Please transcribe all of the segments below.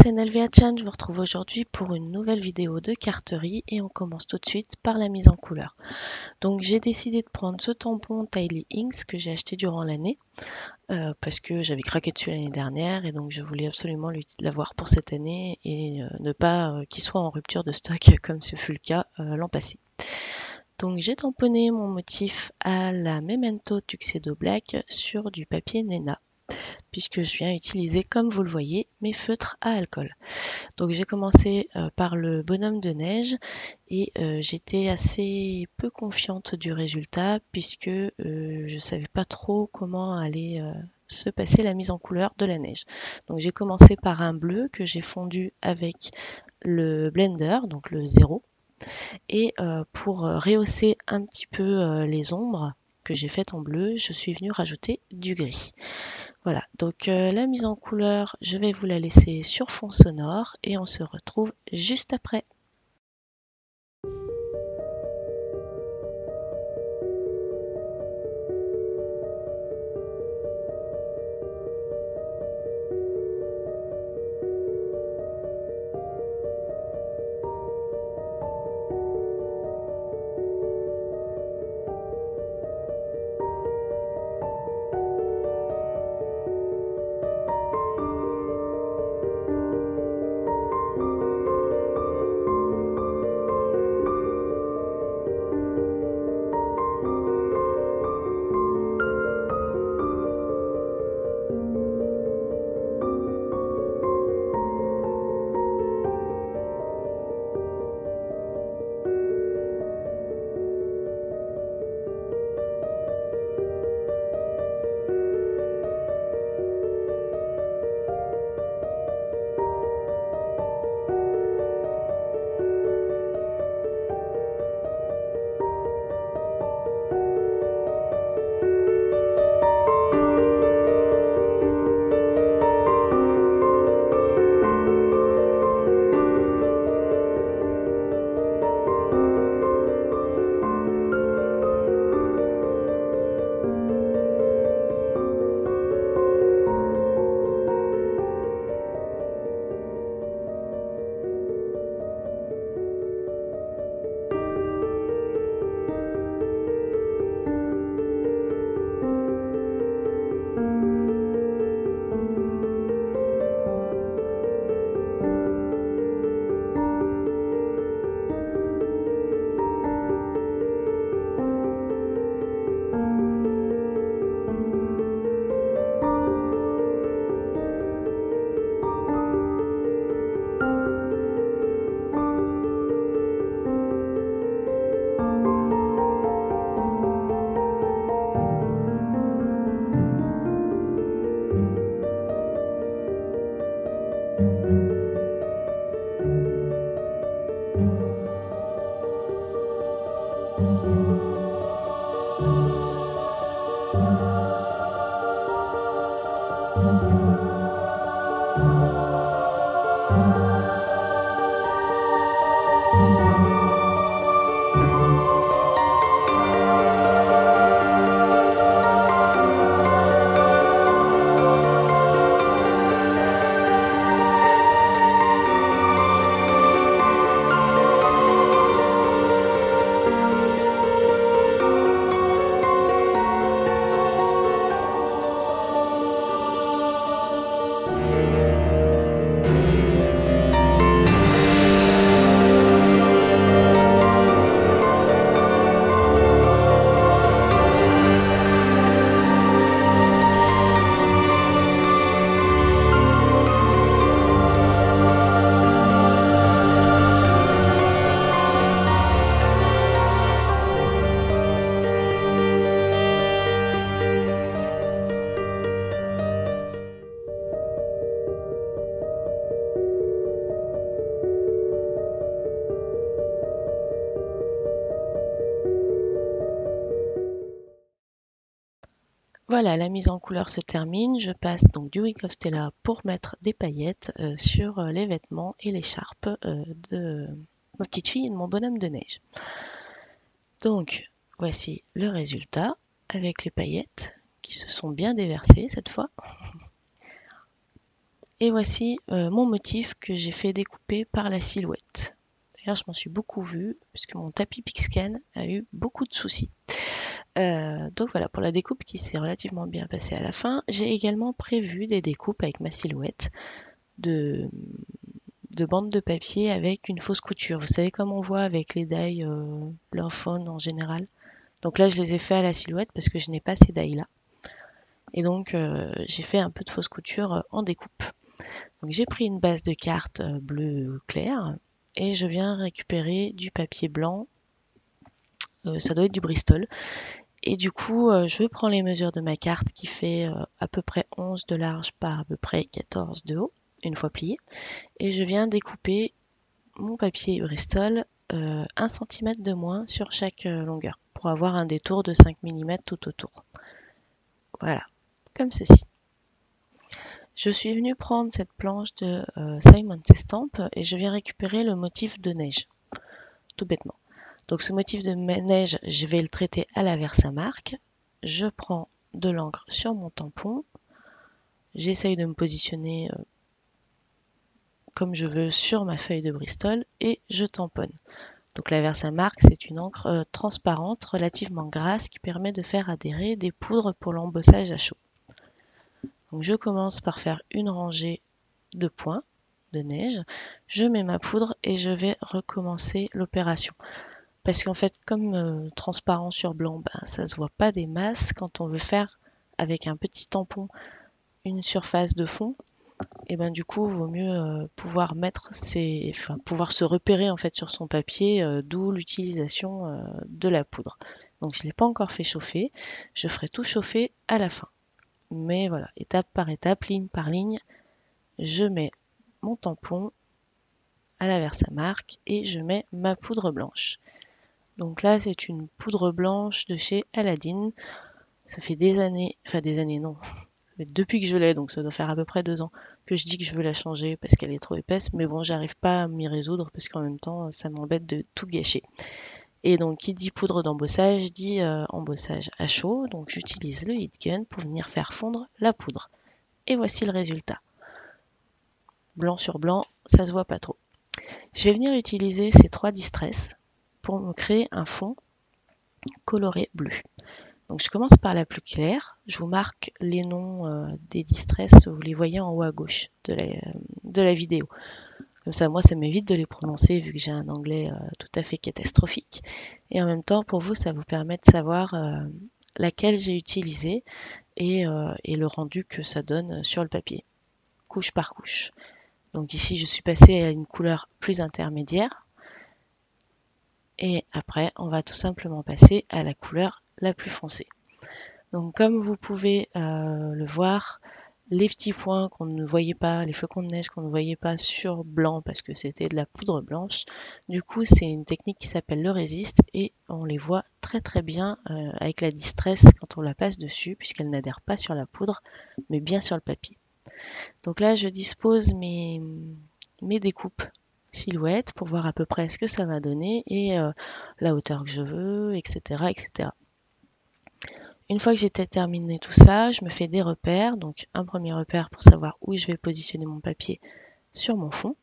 c'est Nelvia-chan, je vous retrouve aujourd'hui pour une nouvelle vidéo de carterie et on commence tout de suite par la mise en couleur. Donc j'ai décidé de prendre ce tampon Tiley Inks que j'ai acheté durant l'année parce que j'avais craqué dessus l'année dernière et donc je voulais absolument l'avoir pour cette année et ne pas qu'il soit en rupture de stock comme ce fut le cas l'an passé. Donc j'ai tamponné mon motif à la Memento Tuxedo Black sur du papier Nena, puisque je viens utiliser, comme vous le voyez, mes feutres à alcool. Donc j'ai commencé par le bonhomme de neige et j'étais assez peu confiante du résultat puisque je savais pas trop comment allait se passer la mise en couleur de la neige. Donc j'ai commencé par un bleu que j'ai fondu avec le blender, donc le 0, et pour rehausser un petit peu les ombres que j'ai faites en bleu, je suis venue rajouter du gris. Voilà, donc la mise en couleur, je vais vous la laisser sur fond sonore et on se retrouve juste après. Voilà, la mise en couleur se termine. Je passe donc du Wick of Stella pour mettre des paillettes sur les vêtements et l'écharpe de ma petite fille et de mon bonhomme de neige. Donc, voici le résultat avec les paillettes qui se sont bien déversées cette fois. Et voici mon motif que j'ai fait découper par la silhouette. D'ailleurs, je m'en suis beaucoup vue, puisque mon tapis Pixscan a eu beaucoup de soucis. Donc voilà, pour la découpe qui s'est relativement bien passée à la fin, j'ai également prévu des découpes avec ma silhouette de bandes de papier avec une fausse couture. Vous savez comme on voit avec les die Blaufone en général. Donc là, je les ai fait à la silhouette parce que je n'ai pas ces die là. Et donc, j'ai fait un peu de fausse couture en découpe. Donc j'ai pris une base de cartes bleu clair et je viens récupérer du papier blanc. Ça doit être du Bristol. Et du coup, je prends les mesures de ma carte qui fait à peu près 11 de large par à peu près 14 de haut, une fois plié. Et je viens découper mon papier Bristol 1 cm de moins sur chaque longueur pour avoir un détour de 5 mm tout autour. Voilà, comme ceci. Je suis venue prendre cette planche de Simon Says Stamp et je viens récupérer le motif de neige, tout bêtement. Donc ce motif de neige, je vais le traiter à la Versamark. Je prends de l'encre sur mon tampon. J'essaye de me positionner comme je veux sur ma feuille de Bristol et je tamponne. Donc la Versamark, c'est une encre transparente, relativement grasse, qui permet de faire adhérer des poudres pour l'embossage à chaud. Donc je commence par faire une rangée de points de neige. Je mets ma poudre et je vais recommencer l'opération. Parce qu'en fait, comme transparent sur blanc, ça se voit pas des masses. Quand on veut faire avec un petit tampon une surface de fond, et du coup, il vaut mieux pouvoir pouvoir se repérer en fait sur son papier, d'où l'utilisation de la poudre. Donc je l'ai pas encore fait chauffer, je ferai tout chauffer à la fin. Mais voilà, étape par étape, ligne par ligne, je mets mon tampon à la Versamark et je mets ma poudre blanche. Donc là, c'est une poudre blanche de chez Aladdin. Ça fait des années, non, depuis que je l'ai, donc ça doit faire à peu près 2 ans, que je dis que je veux la changer parce qu'elle est trop épaisse, mais bon, j'arrive pas à m'y résoudre parce qu'en même temps, ça m'embête de tout gâcher. Et donc, qui dit poudre d'embossage, dit embossage à chaud, donc j'utilise le heat gun pour venir faire fondre la poudre. Et voici le résultat. Blanc sur blanc, ça se voit pas trop. Je vais venir utiliser ces 3 distress pour me créer un fond coloré bleu. Donc je commence par la plus claire, je vous marque les noms des distress, vous les voyez en haut à gauche de la vidéo. Comme ça, moi, ça m'évite de les prononcer vu que j'ai un anglais tout à fait catastrophique. Et en même temps, pour vous, ça vous permet de savoir laquelle j'ai utilisée et le rendu que ça donne sur le papier, couche par couche. Donc ici, je suis passée à une couleur plus intermédiaire. Et après, on va tout simplement passer à la couleur la plus foncée. Donc comme vous pouvez le voir, les petits points qu'on ne voyait pas, les flocons de neige qu'on ne voyait pas sur blanc parce que c'était de la poudre blanche, du coup c'est une technique qui s'appelle le résiste et on les voit très très bien avec la distress quand on la passe dessus puisqu'elle n'adhère pas sur la poudre mais bien sur le papier. Donc là je dispose mes découpes silhouettes pour voir à peu près ce que ça va donner et la hauteur que je veux, etc. etc. Une fois que j'ai terminé tout ça, je me fais des repères. Donc un premier repère pour savoir où je vais positionner mon papier sur mon fond.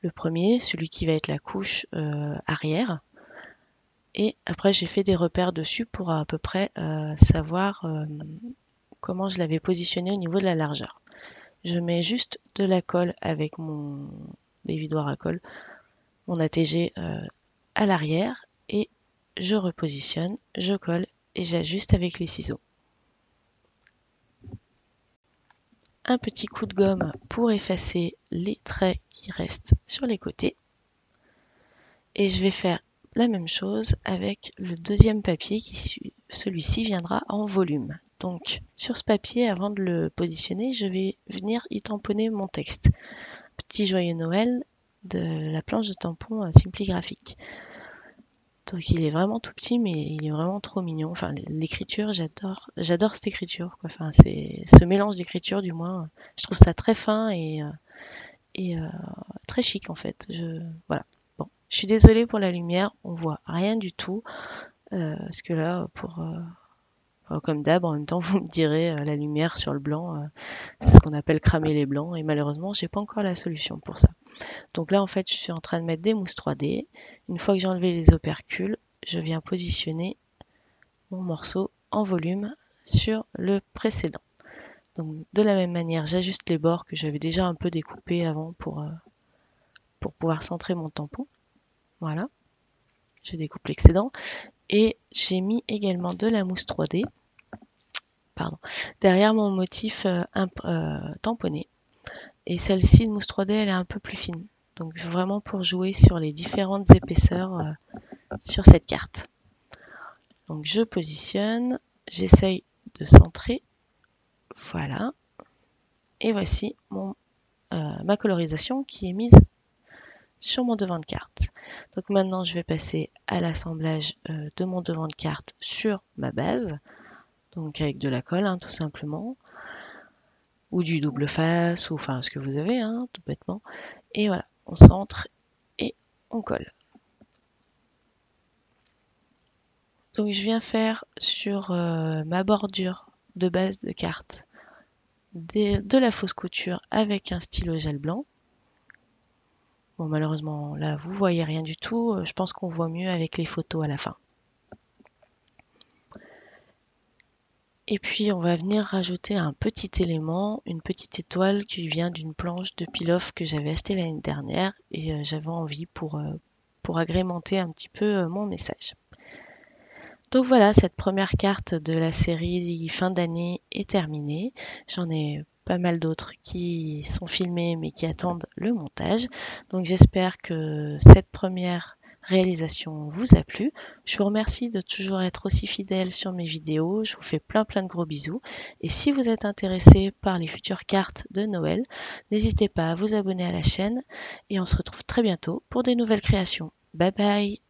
Le premier, celui qui va être la couche arrière. Et après j'ai fait des repères dessus pour à peu près savoir comment je l'avais positionné au niveau de la largeur. Je mets juste de la colle avec mon dévidoir à colle, mon ATG à l'arrière et je repositionne, je colle et j'ajuste avec les ciseaux. Un petit coup de gomme pour effacer les traits qui restent sur les côtés. Et je vais faire la même chose avec le deuxième papier qui celui-ci viendra en volume. Donc sur ce papier, avant de le positionner, je vais venir y tamponner mon texte. Petit joyeux Noël de la planche de tampon Simply Graphic. Donc il est vraiment tout petit mais il est vraiment trop mignon. Enfin l'écriture, j'adore cette écriture quoi. Enfin c'est ce mélange d'écriture du moins, je trouve ça très fin et très chic en fait. Voilà. Bon, je suis désolée pour la lumière, on voit rien du tout parce que là Comme d'hab, en même temps, vous me direz, la lumière sur le blanc, c'est ce qu'on appelle cramer les blancs, et malheureusement, j'ai pas encore la solution pour ça. Donc là, en fait, je suis en train de mettre des mousses 3D. Une fois que j'ai enlevé les opercules, je viens positionner mon morceau en volume sur le précédent. Donc de la même manière, j'ajuste les bords que j'avais déjà un peu découpés avant pour pouvoir centrer mon tampon. Voilà, je découpe l'excédent. Et j'ai mis également de la mousse 3D derrière mon motif tamponné. Et celle-ci de mousse 3D, elle est un peu plus fine. Donc vraiment pour jouer sur les différentes épaisseurs sur cette carte. Donc je positionne, j'essaye de centrer. Voilà. Et voici ma colorisation qui est mise sur mon devant de carte. Donc maintenant je vais passer à l'assemblage de mon devant de carte sur ma base. Donc avec de la colle tout simplement. Ou du double face, ou enfin ce que vous avez, tout bêtement. Et voilà, on centre et on colle. Donc je viens faire sur ma bordure de base de carte de la fausse couture avec un stylo gel blanc. Bon, malheureusement là vous voyez rien du tout, je pense qu'on voit mieux avec les photos à la fin. Et puis on va venir rajouter un petit élément, une petite étoile qui vient d'une planche de peel-off que j'avais acheté l'année dernière et j'avais envie pour agrémenter un petit peu mon message. Donc voilà, cette première carte de la série fin d'année est terminée. J'en ai pas mal d'autres qui sont filmées mais qui attendent le montage. Donc j'espère que cette première réalisation vous a plu. Je vous remercie de toujours être aussi fidèle sur mes vidéos. Je vous fais plein de gros bisous. Et si vous êtes intéressé par les futures cartes de Noël, n'hésitez pas à vous abonner à la chaîne et on se retrouve très bientôt pour des nouvelles créations. Bye bye!